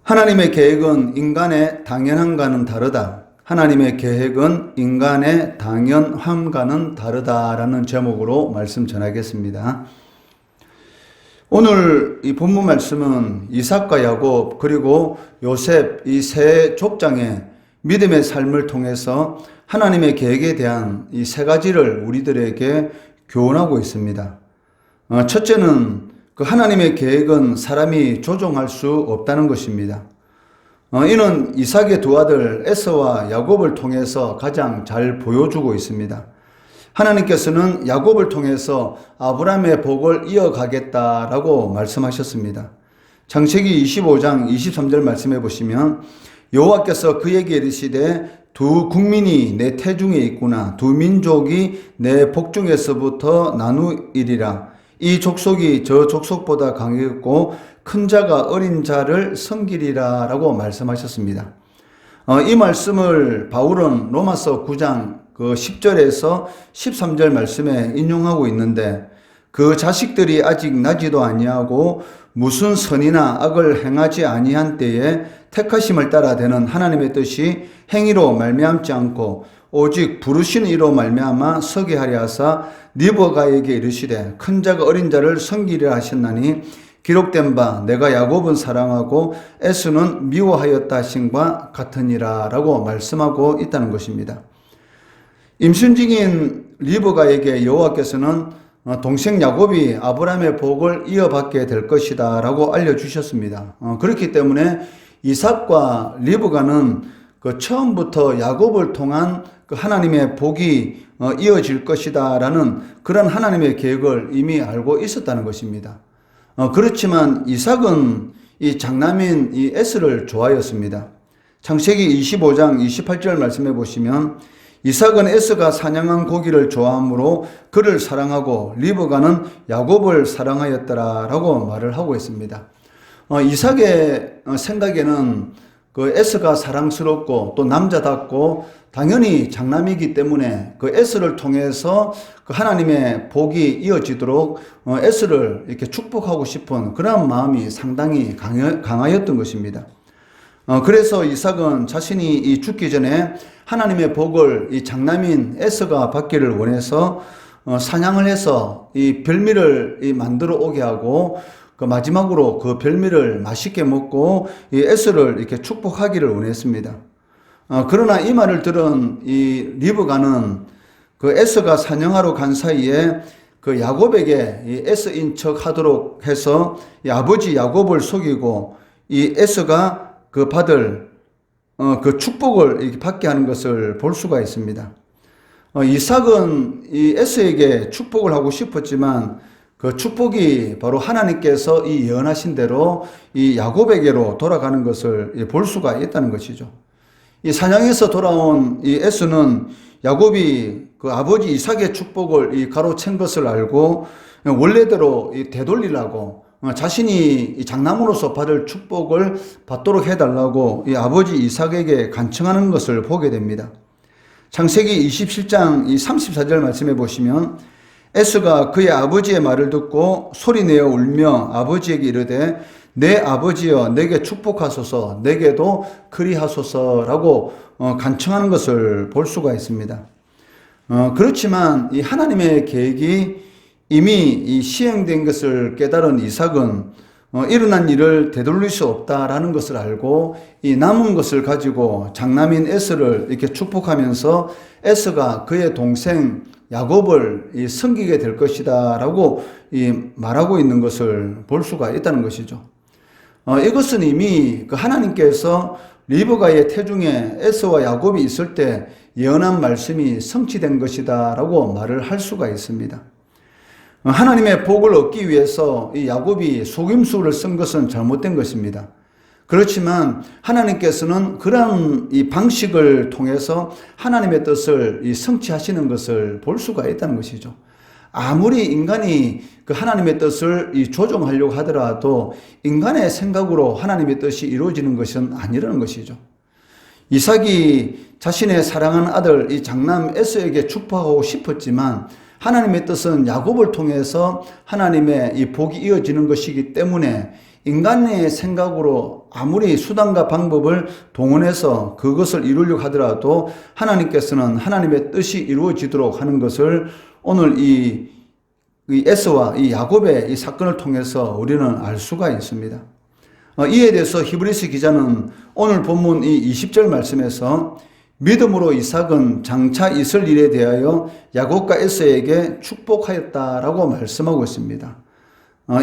하나님의 계획은 인간의 당연함과는 다르다. 하나님의 계획은 인간의 당연함과는 다르다라는 제목으로 말씀 전하겠습니다. 오늘 이 본문 말씀은 이삭과 야곱 그리고 요셉 이 세 족장의 믿음의 삶을 통해서 하나님의 계획에 대한 이 세 가지를 우리들에게 교훈하고 있습니다. 첫째는 그 하나님의 계획은 사람이 조종할 수 없다는 것입니다. 이는 이삭의 두 아들 에서와 야곱을 통해서 가장 잘 보여주고 있습니다. 하나님께서는 야곱을 통해서 아브라함의 복을 이어가겠다라고 말씀하셨습니다. 창세기 25장 23절 말씀해 보시면 여호와께서 그에게 이르시되 두 국민이 내 태중에 있구나. 두 민족이 내 복중에서부터 나누이리라. 이 족속이 저 족속보다 강했고 큰 자가 어린 자를 섬기리라 라고 말씀하셨습니다. 이 말씀을 바울은 로마서 9장 그 10절에서 13절 말씀에 인용하고 있는데 그 자식들이 아직 나지도 아니하고 무슨 선이나 악을 행하지 아니한 때에 택하심을 따라 되는 하나님의 뜻이 행위로 말미암지 않고 오직 부르신 이로 말미암아 서게 하려 하사 리브가에게 이르시되 큰 자가 어린 자를 섬기리라 하셨나니 기록된 바 내가 야곱은 사랑하고 에서는 미워하였다 하신과 같으니라 라고 말씀하고 있다는 것입니다. 임신 중인 리브가에게 여호와께서는 동생 야곱이 아브라함의 복을 이어받게 될 것이다 라고 알려주셨습니다. 그렇기 때문에 이삭과 리브가는 그 처음부터 야곱을 통한 그 하나님의 복이 이어질 것이다 라는 그런 하나님의 계획을 이미 알고 있었다는 것입니다. 그렇지만 이삭은 이 장남인 이 에서를 좋아하였습니다. 창세기 25장 28절 말씀해 보시면 이삭은 에서가 사냥한 고기를 좋아하므로 그를 사랑하고 리브가는 야곱을 사랑하였더라 라고 말을 하고 있습니다. 이삭의 생각에는 그 에서가 사랑스럽고 또 남자답고 당연히 장남이기 때문에 그 에서를 통해서 그 하나님의 복이 이어지도록 에서를 이렇게 축복하고 싶은 그런 마음이 상당히 강하였던 것입니다. 그래서 이삭은 자신이 이 죽기 전에 하나님의 복을 이 장남인 에서가 받기를 원해서 사냥을 해서 이 별미를 만들어 오게 하고 그 마지막으로 그 별미를 맛있게 먹고 이 에서를 이렇게 축복하기를 원했습니다. 그러나 이 말을 들은 이 리브가는 그 에서가 사냥하러 간 사이에 그 야곱에게 이 에서인 척 하도록 해서 이 아버지 야곱을 속이고 이 에서가 그 받을 그 축복을 이렇게 받게 하는 것을 볼 수가 있습니다. 이삭은 이 에서에게 축복을 하고 싶었지만 그 축복이 바로 하나님께서 이 예언하신 대로 이 야곱에게로 돌아가는 것을 볼 수가 있다는 것이죠. 이 사냥에서 돌아온 이 에서는 야곱이 그 아버지 이삭의 축복을 이 가로챈 것을 알고 원래대로 이 되돌리려고 자신이 이 장남으로서 받을 축복을 받도록 해달라고 이 아버지 이삭에게 간청하는 것을 보게 됩니다. 창세기 27장 이 34절 말씀해 보시면 에서가 그의 아버지의 말을 듣고 소리내어 울며 아버지에게 이르되 내 아버지여 내게 축복하소서 내게도 그리하소서라고 간청하는 것을 볼 수가 있습니다. 그렇지만 이 하나님의 계획이 이미 이 시행된 것을 깨달은 이삭은 일어난 일을 되돌릴 수 없다라는 것을 알고 이 남은 것을 가지고 장남인 에서를 이렇게 축복하면서 에서가 그의 동생 야곱을 섬기게 될 것이다 라고 말하고 있는 것을 볼 수가 있다는 것이죠. 이것은 이미 그 하나님께서 리브가의 태중에 에서와 야곱이 있을 때 예언한 말씀이 성취된 것이다 라고 말을 할 수가 있습니다. 하나님의 복을 얻기 위해서 이 야곱이 속임수를 쓴 것은 잘못된 것입니다. 그렇지만 하나님께서는 그런 이 방식을 통해서 하나님의 뜻을 성취하시는 것을 볼 수가 있다는 것이죠. 아무리 인간이 그 하나님의 뜻을 조정하려고 하더라도 인간의 생각으로 하나님의 뜻이 이루어지는 것은 아니라는 것이죠. 이삭이 자신의 사랑하는 아들 이 장남 에서에게 축복하고 싶었지만 하나님의 뜻은 야곱을 통해서 하나님의 이 복이 이어지는 것이기 때문에 인간의 생각으로 아무리 수단과 방법을 동원해서 그것을 이루려고 하더라도 하나님께서는 하나님의 뜻이 이루어지도록 하는 것을 오늘 이 에서와 이 야곱의 이 사건을 통해서 우리는 알 수가 있습니다. 이에 대해서 히브리서 기자는 오늘 본문 이 20절 말씀에서 믿음으로 이삭은 장차 있을 일에 대하여 야곱과 에서에게 축복하였다라고 말씀하고 있습니다.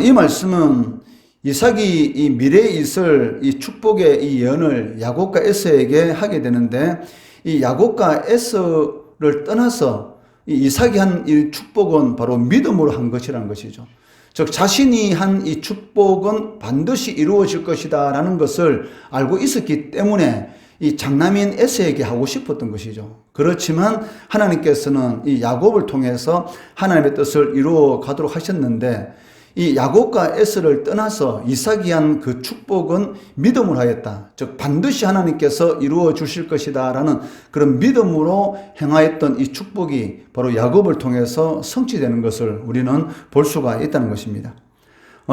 이 말씀은 이삭이 이 미래에 있을 이 축복의 이 예언을 야곱과 에서에게 하게 되는데 이 야곱과 에서를 떠나서 이 이삭이 한 이 축복은 바로 믿음으로 한 것이라는 것이죠. 즉 자신이 한 이 축복은 반드시 이루어질 것이다 라는 것을 알고 있었기 때문에 이 장남인 에서에게 하고 싶었던 것이죠. 그렇지만 하나님께서는 이 야곱을 통해서 하나님의 뜻을 이루어 가도록 하셨는데 이 야곱과 에서를 떠나서 이삭이 한 그 축복은 믿음으로 하였다. 즉 반드시 하나님께서 이루어 주실 것이다 라는 그런 믿음으로 행하였던 이 축복이 바로 야곱을 통해서 성취되는 것을 우리는 볼 수가 있다는 것입니다.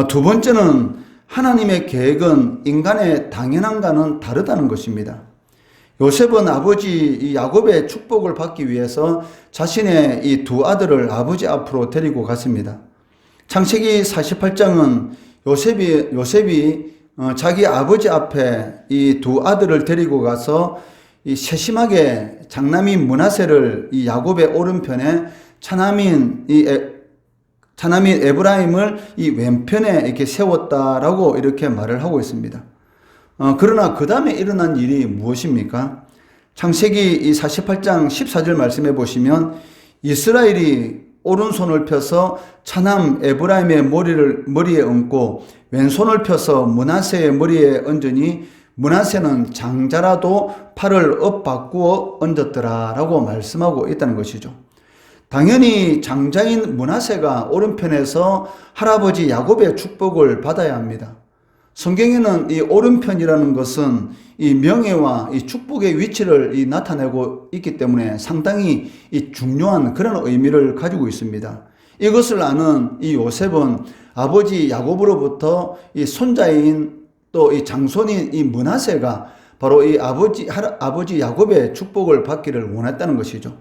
두 번째는 하나님의 계획은 인간의 당연함과는 다르다는 것입니다. 요셉은 아버지 야곱의 축복을 받기 위해서 자신의 이 두 아들을 아버지 앞으로 데리고 갔습니다. 창세기 48장은 요셉이 자기 아버지 앞에 이 두 아들을 데리고 가서 이 세심하게 장남인 므낫세를 이 야곱의 오른편에 차남인 에브라임을 이 왼편에 이렇게 세웠다라고 이렇게 말을 하고 있습니다. 그러나 그 다음에 일어난 일이 무엇입니까? 창세기 이 48장 14절 말씀해 보시면 이스라엘이 오른손을 펴서 차남 에브라임의 머리에 얹고 왼손을 펴서 므낫세의 머리에 얹으니 므낫세는 장자라도 팔을 엇바꾸어 얹었더라라고 말씀하고 있다는 것이죠. 당연히 장자인 므낫세가 오른편에서 할아버지 야곱의 축복을 받아야 합니다. 성경에는 이 오른편이라는 것은 이 명예와 이 축복의 위치를 나타내고 있기 때문에 상당히 이 중요한 그런 의미를 가지고 있습니다. 이것을 아는 이 요셉은 아버지 야곱으로부터 이 손자인 또 이 장손인 이 므낫세가 바로 이 아버지 야곱의 축복을 받기를 원했다는 것이죠.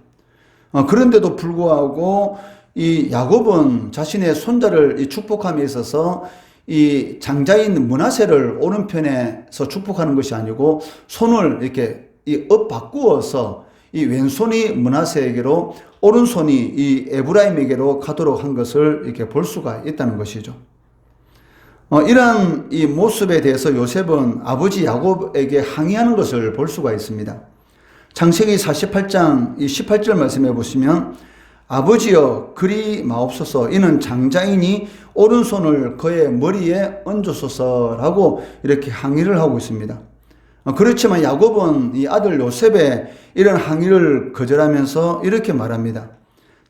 그런데도 불구하고 이 야곱은 자신의 손자를 축복함에 있어서 이 장자인 므낫세를 오른편에서 축복하는 것이 아니고 손을 이렇게 엇바꾸어서 이 왼손이 므낫세에게로 오른손이 이 에브라임에게로 가도록 한 것을 이렇게 볼 수가 있다는 것이죠. 이러한 이 모습에 대해서 요셉은 아버지 야곱에게 항의하는 것을 볼 수가 있습니다. 창세기 48장 이 18절 말씀해 보시면 아버지여 그리 마옵소서 이는 장자이니 오른손을 그의 머리에 얹으소서라고 이렇게 항의를 하고 있습니다. 그렇지만 야곱은 이 아들 요셉의 이런 항의를 거절하면서 이렇게 말합니다.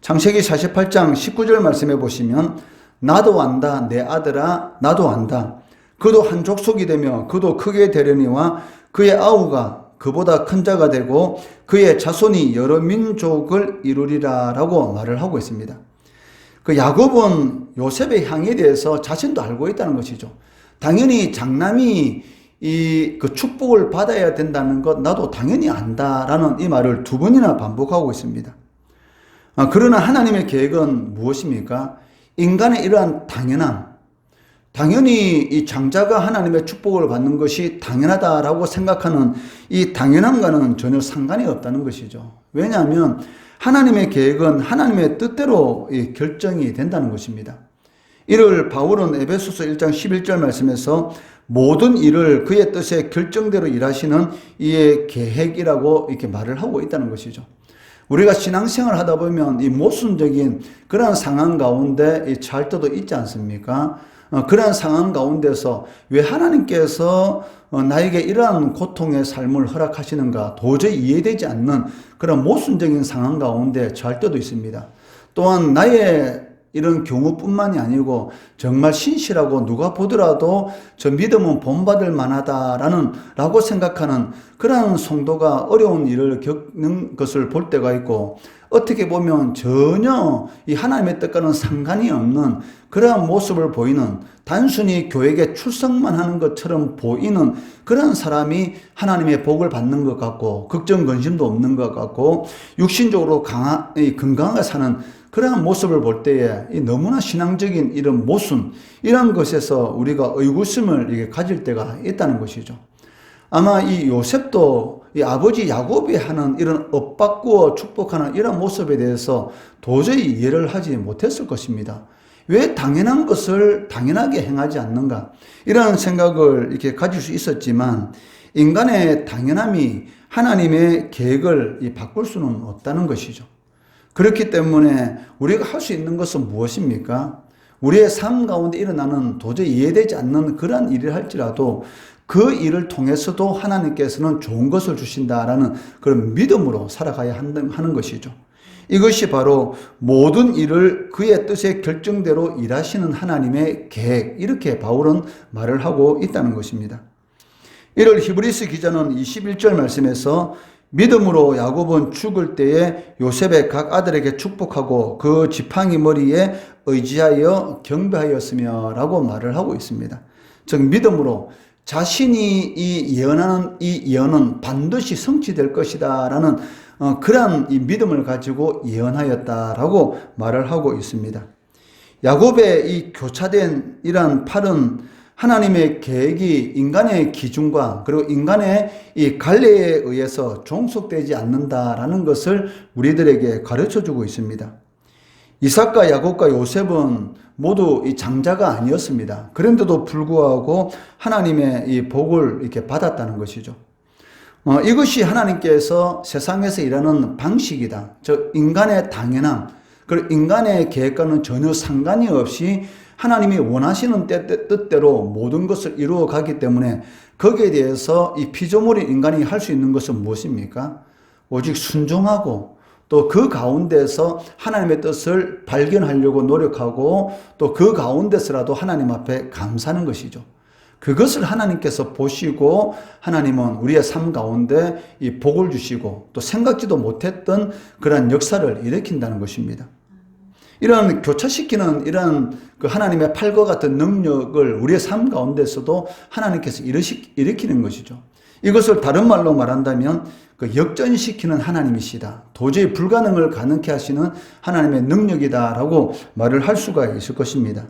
창세기 48장 19절 말씀해 보시면 나도 안다 내 아들아 나도 안다. 그도 한 족속이 되며 그도 크게 되려니와 그의 아우가 그보다 큰 자가 되고 그의 자손이 여러 민족을 이루리라 라고 말을 하고 있습니다. 그 야곱은 요셉의 향에 대해서 자신도 알고 있다는 것이죠. 당연히 장남이 그 축복을 받아야 된다는 것 나도 당연히 안다라는 이 말을 두 번이나 반복하고 있습니다. 그러나 하나님의 계획은 무엇입니까? 인간의 이러한 당연함, 당연히 이 장자가 하나님의 축복을 받는 것이 당연하다라고 생각하는 이 당연함과는 전혀 상관이 없다는 것이죠. 왜냐하면 하나님의 계획은 하나님의 뜻대로 결정이 된다는 것입니다. 이를 바울은 에베소서 1장 11절 말씀에서 모든 일을 그의 뜻에 결정대로 일하시는 이의 계획이라고 이렇게 말을 하고 있다는 것이죠. 우리가 신앙생활 하다 보면 이 모순적인 그러한 상황 가운데 처할 때도 있지 않습니까? 그러한 상황 가운데서 왜 하나님께서 나에게 이러한 고통의 삶을 허락하시는가 도저히 이해되지 않는 그런 모순적인 상황 가운데 처할 때도 있습니다. 또한 나의 이런 경우뿐만이 아니고 정말 신실하고 누가 보더라도 저 믿음은 본받을 만하다라고 생각하는 그러한 성도가 어려운 일을 겪는 것을 볼 때가 있고 어떻게 보면 전혀 이 하나님의 뜻과는 상관이 없는 그러한 모습을 보이는, 단순히 교회에 출석만 하는 것처럼 보이는 그런 사람이 하나님의 복을 받는 것 같고, 걱정 근심도 없는 것 같고, 육신적으로 건강하게 사는 그러한 모습을 볼 때에 너무나 신앙적인 이런 모순, 이런 것에서 우리가 의구심을 가질 때가 있다는 것이죠. 아마 이 요셉도 이 아버지 야곱이 하는 이런 엇바꾸어 축복하는 이런 모습에 대해서 도저히 이해를 하지 못했을 것입니다. 왜 당연한 것을 당연하게 행하지 않는가? 이런 생각을 이렇게 가질 수 있었지만, 인간의 당연함이 하나님의 계획을 바꿀 수는 없다는 것이죠. 그렇기 때문에 우리가 할 수 있는 것은 무엇입니까? 우리의 삶 가운데 일어나는 도저히 이해되지 않는 그런 일을 할지라도 그 일을 통해서도 하나님께서는 좋은 것을 주신다라는 그런 믿음으로 살아가야 하는 것이죠. 이것이 바로 모든 일을 그의 뜻의 결정대로 일하시는 하나님의 계획, 이렇게 바울은 말을 하고 있다는 것입니다. 이를 히브리서 기자는 21절 말씀에서 믿음으로 야곱은 죽을 때에 요셉의 각 아들에게 축복하고 그 지팡이 머리에 의지하여 경배하였으며 라고 말을 하고 있습니다. 즉 믿음으로 자신이 예언하는 이 예언은 반드시 성취될 것이다 라는 그러한 이 믿음을 가지고 예언하였다라고 말을 하고 있습니다. 야곱의 이 교차된 이러한 팔은 하나님의 계획이 인간의 기준과 그리고 인간의 이 관례에 의해서 종속되지 않는다라는 것을 우리들에게 가르쳐주고 있습니다. 이삭과 야곱과 요셉은 모두 이 장자가 아니었습니다. 그런데도 불구하고 하나님의 이 복을 이렇게 받았다는 것이죠. 이것이 하나님께서 세상에서 일하는 방식이다. 즉 인간의 당연함, 그리고 인간의 계획과는 전혀 상관이 없이 하나님이 원하시는 뜻대로 모든 것을 이루어 가기 때문에 거기에 대해서 이 피조물인 인간이 할 수 있는 것은 무엇입니까? 오직 순종하고 또 그 가운데서 하나님의 뜻을 발견하려고 노력하고 또 그 가운데서라도 하나님 앞에 감사하는 것이죠. 그것을 하나님께서 보시고 하나님은 우리의 삶 가운데 이 복을 주시고 또 생각지도 못했던 그러한 역사를 일으킨다는 것입니다. 이런 교차시키는 이런 그 하나님의 팔과 같은 능력을 우리의 삶 가운데서도 하나님께서 일으키는 것이죠. 이것을 다른 말로 말한다면 그 역전시키는 하나님이시다. 도저히 불가능을 가능케 하시는 하나님의 능력이다라고 말을 할 수가 있을 것입니다.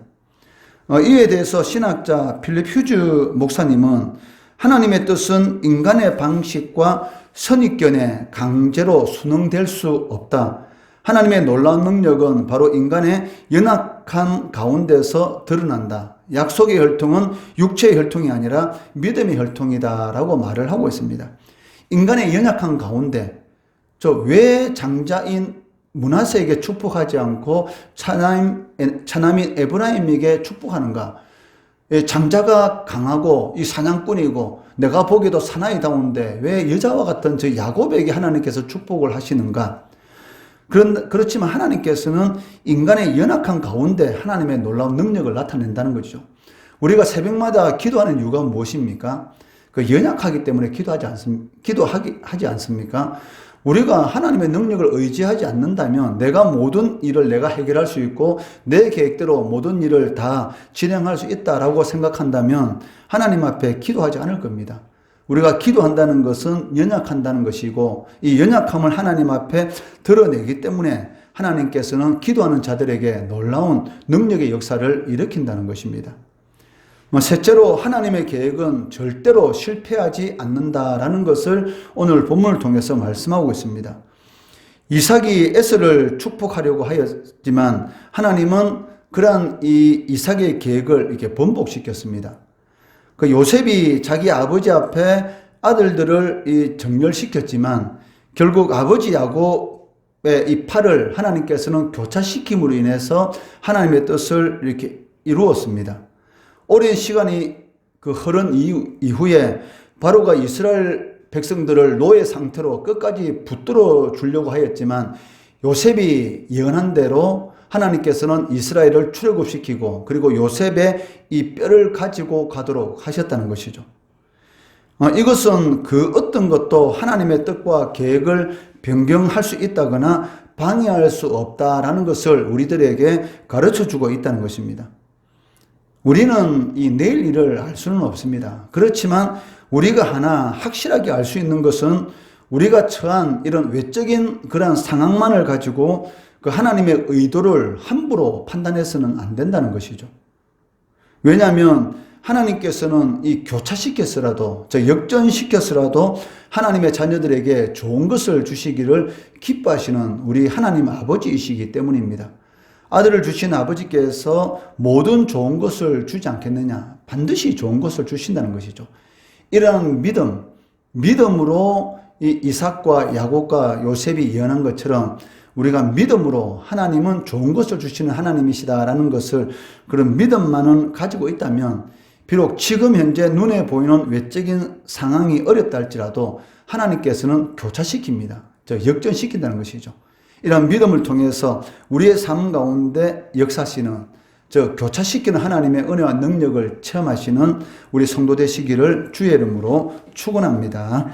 이에 대해서 신학자 필립 휴즈 목사님은 하나님의 뜻은 인간의 방식과 선입견에 강제로 순응될 수 없다. 하나님의 놀라운 능력은 바로 인간의 연약한 가운데서 드러난다. 약속의 혈통은 육체의 혈통이 아니라 믿음의 혈통이다라고 말을 하고 있습니다. 인간의 연약한 가운데 왜 장자인 므낫세에게 축복하지 않고 차남인 에브라임에게 축복하는가? 장자가 강하고 이 사냥꾼이고 내가 보기에도 사나이다운데 왜 여자와 같은 저 야곱에게 하나님께서 축복을 하시는가? 그렇지만 하나님께서는 인간의 연약한 가운데 하나님의 놀라운 능력을 나타낸다는 거죠. 우리가 새벽마다 기도하는 이유가 무엇입니까? 그 연약하기 때문에 기도하지 않습니까? 우리가 하나님의 능력을 의지하지 않는다면 내가 모든 일을 내가 해결할 수 있고 내 계획대로 모든 일을 다 진행할 수 있다라고 생각한다면 하나님 앞에 기도하지 않을 겁니다. 우리가 기도한다는 것은 연약한다는 것이고 이 연약함을 하나님 앞에 드러내기 때문에 하나님께서는 기도하는 자들에게 놀라운 능력의 역사를 일으킨다는 것입니다. 셋째로 하나님의 계획은 절대로 실패하지 않는다라는 것을 오늘 본문을 통해서 말씀하고 있습니다. 이삭이 에서를 축복하려고 하였지만 하나님은 그러한 이 이삭의 계획을 이렇게 번복시켰습니다. 그 요셉이 자기 아버지 앞에 아들들을 정멸시켰지만 결국 아버지 야곱의 이 팔을 하나님께서는 교차시킴으로 인해서 하나님의 뜻을 이렇게 이루었습니다. 오랜 시간이 흐른 이후에 바로가 이스라엘 백성들을 노예 상태로 끝까지 붙들어 주려고 하였지만 요셉이 예언한 대로 하나님께서는 이스라엘을 출애굽시키고 그리고 요셉의 이 뼈를 가지고 가도록 하셨다는 것이죠. 이것은 그 어떤 것도 하나님의 뜻과 계획을 변경할 수 있다거나 방해할 수 없다라는 것을 우리들에게 가르쳐 주고 있다는 것입니다. 우리는 이 내일 일을 알 수는 없습니다. 그렇지만 우리가 하나 확실하게 알 수 있는 것은 우리가 처한 이런 외적인 그러한 상황만을 가지고 그 하나님의 의도를 함부로 판단해서는 안 된다는 것이죠. 왜냐하면 하나님께서는 이 교차시켜서라도, 역전시켜서라도 하나님의 자녀들에게 좋은 것을 주시기를 기뻐하시는 우리 하나님 아버지이시기 때문입니다. 아들을 주신 아버지께서 모든 좋은 것을 주지 않겠느냐? 반드시 좋은 것을 주신다는 것이죠. 이러한 믿음으로 이 이삭과 야곱과 요셉이 예언한 것처럼 우리가 믿음으로 하나님은 좋은 것을 주시는 하나님이시다라는 것을, 그런 믿음만은 가지고 있다면 비록 지금 현재 눈에 보이는 외적인 상황이 어렵다 할지라도 하나님께서는 교차시킵니다. 역전시킨다는 것이죠. 이런 믿음을 통해서 우리의 삶 가운데 역사하시는, 교차시키는 하나님의 은혜와 능력을 체험하시는 우리 성도 되시기를 주의 이름으로 축원합니다.